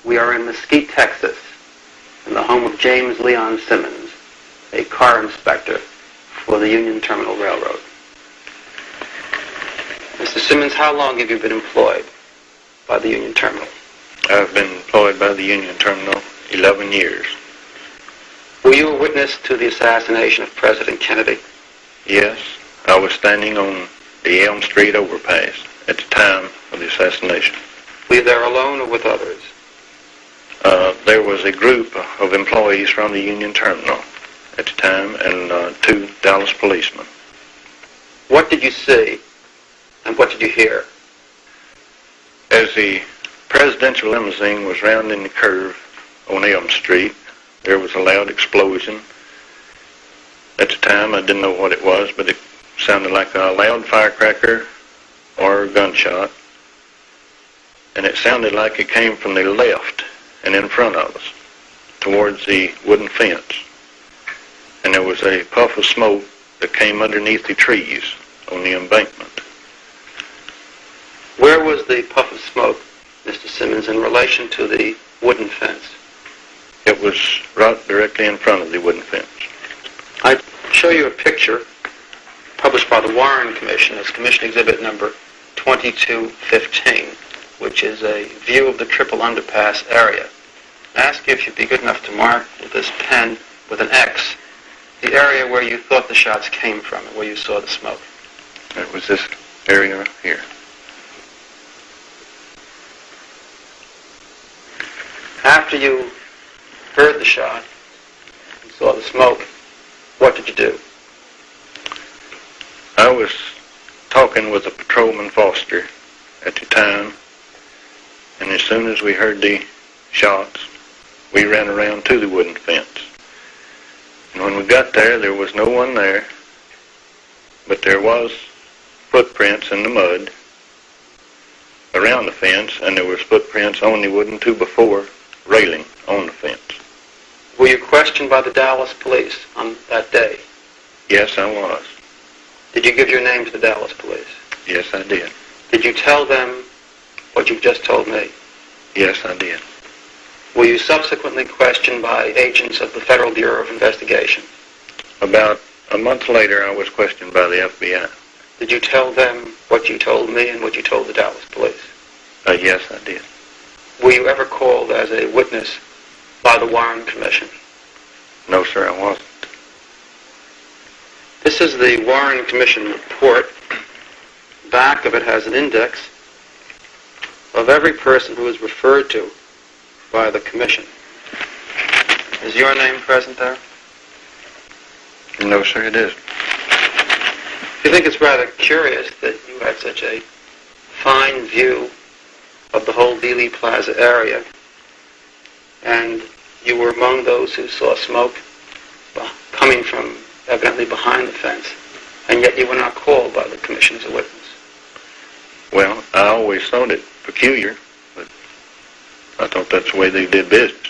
We are in Mesquite, Texas, in the home of James Leon Simmons, a car inspector for the Union Terminal Railroad. Mr. Simmons, how long have you been employed by the Union Terminal? I've been employed by the Union Terminal 11 years. Were you a witness to the assassination of President Kennedy? Yes, I was standing on the Elm Street overpass at the time of the assassination. Were you there alone or with others? There was a group of employees from the Union Terminal at the time and 2 Dallas policemen. What did you see and what did you hear? As the presidential limousine was rounding the curve on Elm Street, there was a loud explosion. At the time, I didn't know what it was, but it sounded like a loud firecracker or a gunshot. And it sounded like it came from the left and in front of us, towards the wooden fence. And there was a puff of smoke that came underneath the trees on the embankment. Where was the puff of smoke, Mr. Simmons, in relation to the wooden fence? It was right directly in front of the wooden fence. I show you a picture published by the Warren Commission as Commission Exhibit number 2215, which is a view of the Triple Underpass area. I ask you if you'd be good enough to mark with this pen with an X the area where you thought the shots came from and where you saw the smoke. It was this area here. After you heard the shot and saw the smoke, what did you do? I was talking with a patrolman Foster at the time, and as soon as we heard the shots, we ran around to the wooden fence. And when we got there, there was no one there, but there was footprints in the mud around the fence, and there was footprints on the wooden 2x4 railing on the fence. Were you questioned by the Dallas police on that day? Yes, I was. Did you give your name to the Dallas police? Yes, I did. Did you tell them what you've just told me? Yes, I did. Were you subsequently questioned by agents of the Federal Bureau of Investigation? About a month later, I was questioned by the FBI. Did you tell them what you told me and what you told the Dallas police? Yes, I did. Were you ever called as a witness by the Warren Commission? No, sir, I wasn't. This is the Warren Commission report. Back of it has an index of every person who is referred to by the Commission. Is your name present there? No, sir, it isn't. You think it's rather curious that you had such a fine view of the whole Dealey Plaza area, and you were among those who saw smoke coming from evidently behind the fence, and yet you were not called by the Commission as a witness? Well, I always thought it peculiar, but I thought that's the way they did business.